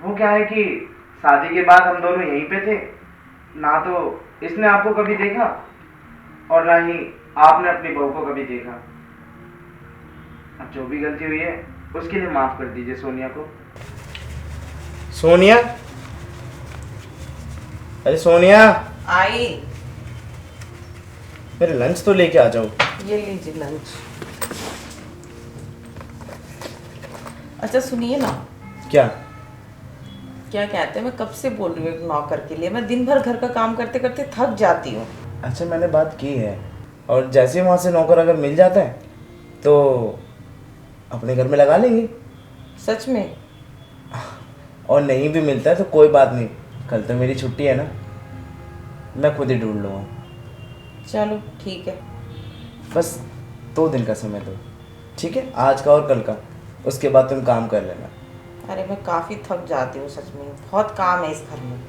वो क्या है कि शादी के बाद हम दोनों यहीं पे थे, ना तो इसने आपको कभी देखा और ना ही आपने अपनी बहू को कभी देखा। अब जो भी गलती हुई है उसके लिए माफ कर दीजिए सोनिया को। सोनिया, अरे सोनिया, आई। मेरे लंच तो लेके आ जाओ। ये लीजिए लंच। अच्छा सुनिए ना, क्या? क्या कहते हैं, मैं कब से बोल रही हूँ एक नौकर के लिए। मैं दिन भर घर का काम करते करते थक जाती हूँ। अच्छा, मैंने बात की है, और जैसे वहाँ से नौकर अगर मिल जाता है तो अपने घर में लगा लेंगे। सच में? और नहीं भी मिलता है तो कोई बात नहीं, कल तो मेरी छुट्टी है ना, मैं खुद ही ढूंढ लूँगा। चलो ठीक है। बस 2 दिन का समय दो, ठीक है? आज का और कल का, उसके बाद तुम काम कर लेना। अरे मैं काफ़ी थक जाती हूँ सच में, बहुत काम है इस घर में।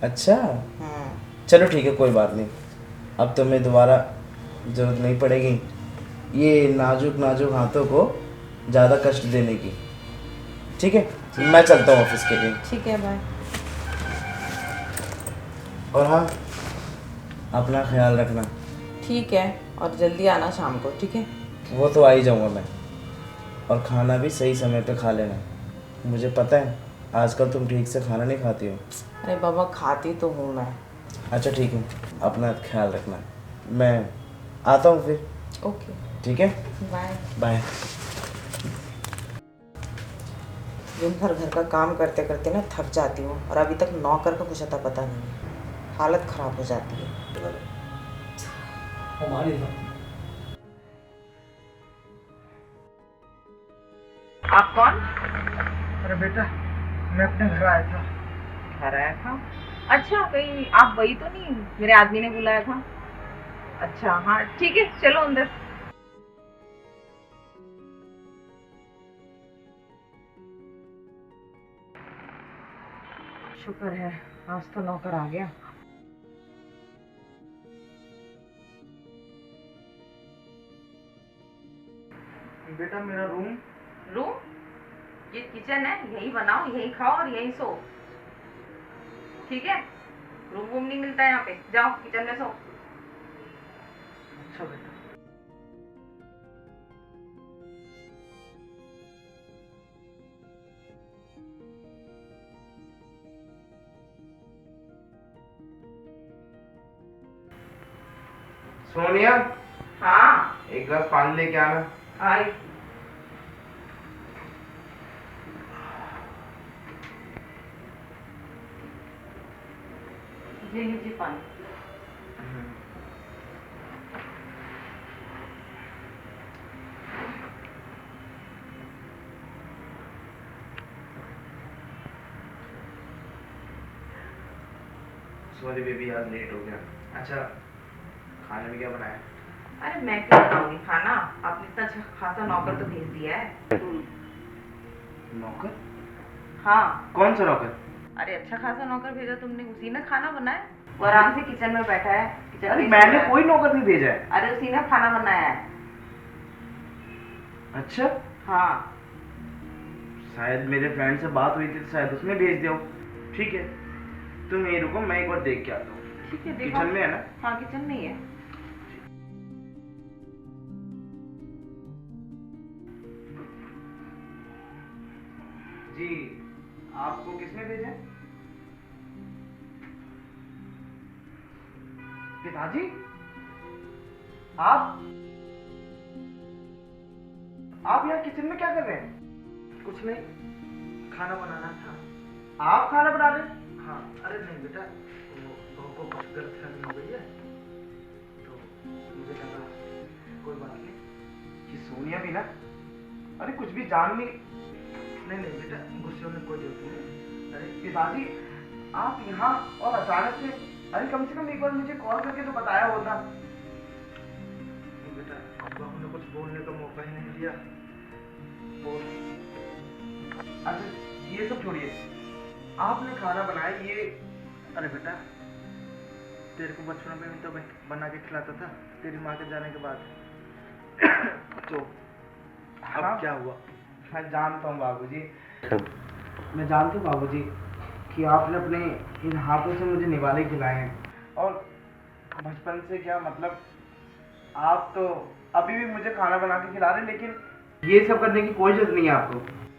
अच्छा, हम्म। चलो ठीक है, कोई बात नहीं। अब तुम्हें दोबारा ज़रूरत नहीं पड़ेगी ये नाजुक नाजुक हाथों को ज़्यादा कष्ट देने की, ठीक है? मैं चलता हूँ ऑफिस के लिए। ठीक है, बाय। और हाँ, अपना ख्याल रखना। ठीक है, और जल्दी आना शाम को, ठीक है? वो तो आ ही जाऊँगा मैं, और खाना भी सही समय पे खा लेना। मुझे पता है आजकल तुम ठीक से खाना नहीं खाती हो। अरे बाबा, खाती तो हूँ मैं। अच्छा ठीक है, अपना ख्याल रखना। मैं आता हूँ फिर। ओके, ठीक है, बाय। बाय। दिन भर घर का काम करते करते ना थक जाती हूँ, और अभी तक नौकर का कुछ अता पता नहीं है। हालत ख़राब हो जाती है। आप कौन? अरे बेटा, मैं अपने घर आया था। घर आया था? अच्छा, कहीं आप वही तो नहीं, मेरे आदमी ने बुलाया था। अच्छा हाँ ठीक है, चलो अंदर। शुक्र है आज तो नौकर आ गया। बेटा मेरा रूम। रूम? ये किचन है, यही बनाओ, यही खाओ और यही सो, ठीक है? रूम वूम नहीं मिलता है यहाँ पे, जाओ किचन में सो। अच्छा बेटा। सोनिया, हाँ। एक गिलास पानी लेके आना। आई। ये लीजिए पानी। सॉरी बेबी, आज लेट हो गया। अच्छा, खाने में क्या बनाया? अरे मैं क्यों बनाऊंगी खाना, आपने इतना अच्छा खासा नौकर तो भेज दिया है। नौकर? हाँ। कौन सा नौकर? अरे अच्छा खासा नौकर भेजा तुमने, उसी ने खाना बनाया। वो आराम से किचन में बैठा है, किचन अरे में मैंने कोई नौकर नहीं भेजा है। अरे उसी ने खाना बनाया है। अच्छा, हाँ। शायद मेरे फ्रेंड से बात हुई थी तो शायद उसने भेज दिया हो। ठीक है, तुम यहीं रुको, मैं एक बार देख के आता हूँ। ठीक है, देखो। किचन में है ना? हाँ किचन में ही है। जी, आपको किसने भेजा है? पिताजी, आप यहाँ किचन में क्या कर रहे हैं? कुछ नहीं, खाना बनाना था। आप खाना बना रहे हैं? हाँ। अरे नहीं बेटा, वो बहू को कुछ गलतफहमी हो गई है तो मुझे लगा कोई बात नहीं। कि सोनिया भी ना, अरे कुछ भी जान नहीं। नहीं नहीं बेटा, गुस्से होने की कोई जरूरत नहीं। अरे पिताजी, आप यहाँ और अचानक से, अरे कम से कम एक बार मुझे कॉल करके तो बताया होता। बेटा, बहू ने कुछ बोलने का मौका ही नहीं दिया। और अच्छा ये सब छोड़िए, आपने खाना बनाया ये। अरे बेटा, तेरे को बचपन में भी तो मैं बना के खिलाता था, तेरी माँ के जाने के बाद। तो अब हाँ, क्या हुआ? मैं जानता हूँ बाबूजी, मैं जानता हूँ बाबूजी कि आपने अपने इन हाथों से मुझे निवाले खिलाए हैं, और बचपन से क्या मतलब आप तो अभी भी मुझे खाना बना के खिला रहे हैं, लेकिन ये सब करने की कोई जरूरत नहीं है आपको।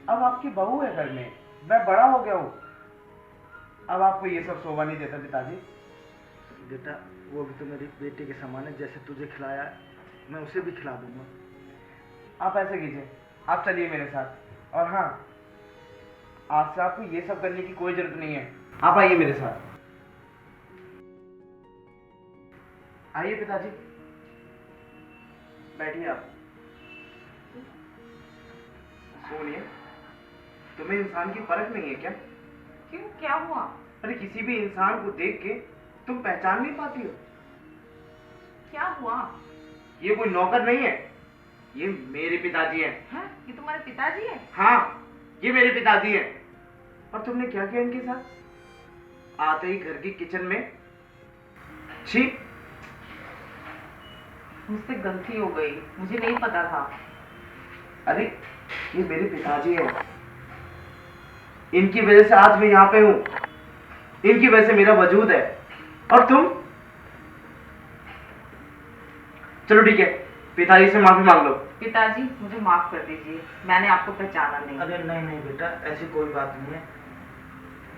अब आपकी बहू है घर में, मैं बड़ा हो गया हूँ, अब आपको ये सब शोभा नहीं देता पिताजी। बेटा वो भी तो मेरी बेटी के समान है, जैसे तुझे खिलाया है, मैं उसे भी खिला दूंगा। आप ऐसे कीजिए, आप चलिए मेरे साथ, और हाँ, आज से आपको ये सब करने की कोई जरूरत नहीं है, आप आइए मेरे साथ। आइए पिताजी, बैठिए आप। सोनिया, तुम्हें इंसान की परख नहीं है क्या? क्यों, क्या हुआ? अरे किसी भी इंसान को देख के तुम पहचान नहीं पाती हो? क्या हुआ? ये कोई नौकर नहीं है, ये मेरे पिताजी हैं। हैं? ये तुम्हारे पिताजी है? हाँ, ये मेरे पिताजी हैं। और तुमने क्या किया इनके साथ? आते ही घर की किचन में, छी। मुझसे गलती हो गई, मुझे नहीं पता था। अरे ये मेरे पिताजी हैं, इनकी वजह से आज मैं यहाँ पे हूँ, इनकी वजह से मेरा वजूद है। और तुम, चलो ठीक है, पिताजी से माफी मांग लो। पिताजी मुझे माफ कर दीजिए, मैंने आपको पहचाना नहीं। अरे नहीं नहीं बेटा, ऐसी कोई बात नहीं है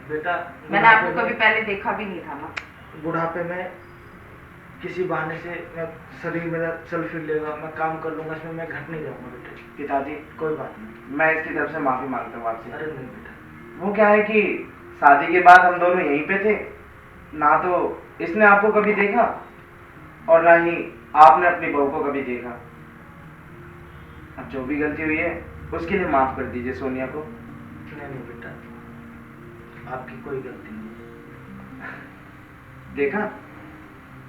बेटा। मैंने आपको कभी पहले देखा भी नहीं था ना। बुढ़ापे में किसी बहाने से मैं शरीर मेरा चल फिर लेगा, मैं काम कर लूंगा, इसमें मैं घट नहीं जाऊंगा बेटे। पिताजी कोई बात नहीं। मैं इसकी तरफ से माफी मांगता हूँ आपसे। अरे नहीं बेटा। वो क्या है कि शादी के बाद हम दोनों यहीं पे थे, ना तो इसने आपको कभी देखा और ना ही आपने अपनी बहू को कभी देखा। अब जो भी गलती हुई है उसके लिए माफ कर दीजिए सोनिया को। नहीं नहीं बेटा, आपकी कोई गलती नहीं। देखा,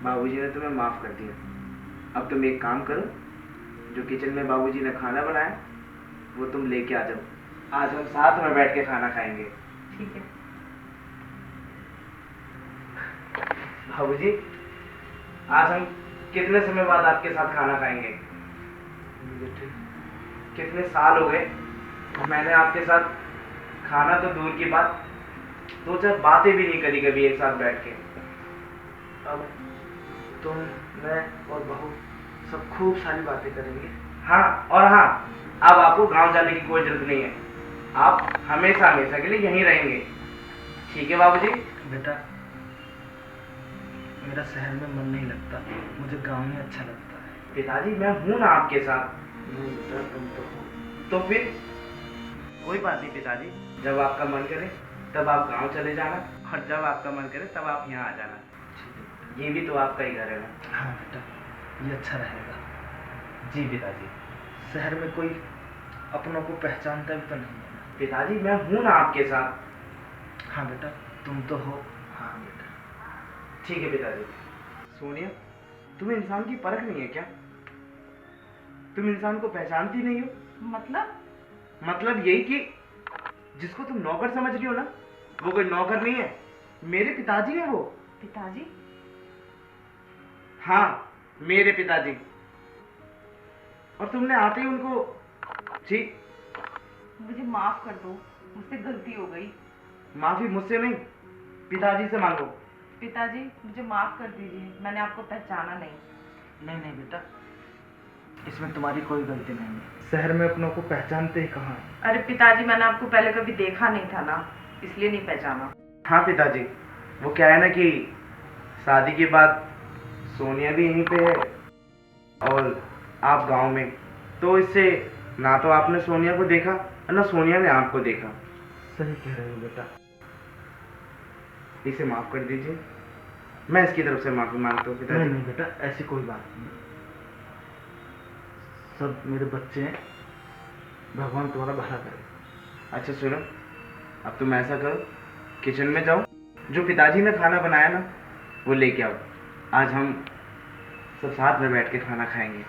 बाबूजी ने तुम्हें माफ कर दिया। अब तुम एक काम करो, जो किचन में बाबूजी ने खाना बनाया वो तुम लेके आ जाओ, आज हम साथ में बैठ के खाना खाएंगे। ठीक है। बाबूजी, आज हम कितने समय बाद आपके साथ खाना खाएंगे? बेटे कितने साल हो गए मैंने आपके साथ खाना तो दूर की बात, दो चार बातें भी नहीं करी कभी एक साथ बैठ के। अब तुम, मैं और बहू सब खूब सारी बातें करेंगे। हाँ, और हाँ, अब आपको गांव जाने की कोई जरूरत नहीं है, आप हमेशा हमेशा के लिए यहीं रहेंगे। ठीक है बाबूजी? बेटा मेरा शहर में मन नहीं लगता, मुझे गांव में अच्छा लगता है। पिताजी मैं हूं ना आपके साथ। नहीं बेटा, तुम तो हो। तो फिर कोई बात नहीं पिताजी, जब आपका मन करे तब आप गांव चले जाना, और जब आपका मन करे तब आप यहाँ आ जाना। ये भी तो आपका ही घर है ना। हाँ बेटा, ये अच्छा रहेगा। जी पिताजी। शहर में कोई अपनों को पहचानता भी तो नहीं है ना। पिताजी मैं हूं ना आपके साथ। हाँ बेटा, तुम तो हो। हाँ बेटा। ठीक है पिताजी। सोनिया, तुम्हें इंसान की परख नहीं है क्या? तुम इंसान को पहचानती नहीं हो? मतलब यही कि जिसको तुम नौकर समझ रही हो ना, वो कोई नौकर नहीं है, मेरे पिताजी हैं वो। पिताजी? हाँ, मेरे पिताजी। और तुमने आते ही उनको, जी, मुझे माफ कर दो, मुझसे गलती हो गई। माफी मुझसे नहीं, पिताजी से मांगो। पिताजी मुझे माफ कर दीजिए, मैंने आपको पहचाना नहीं। नहीं नहीं बेटा, इसमें तुम्हारी कोई गलती नहीं है। शहर में अपनों को पहचानते ही कहाँ है। अरे पिताजी, मैंने आपको पहले कभी देखा नहीं था ना, इसलिए नहीं पहचाना। हाँ पिताजी, वो क्या है ना कि शादी के बाद सोनिया भी यहीं पे है और आप गांव में, तो इससे ना तो आपने सोनिया को देखा और ना सोनिया ने आपको देखा। सही कह रहे हो बेटा। इसे माफ कर दीजिए, मैं इसकी तरफ से माफी मांगता हूँ पिताजी। नहीं बेटा, ऐसी कोई बात नहीं, सब मेरे बच्चे हैं, भगवान तुम्हारा भला करे। अच्छा सुनो, अब तुम ऐसा करो, किचन में जाओ, जो पिताजी ने खाना बनाया ना वो लेके आओ, आज हम सब साथ में बैठ के खाना खाएंगे।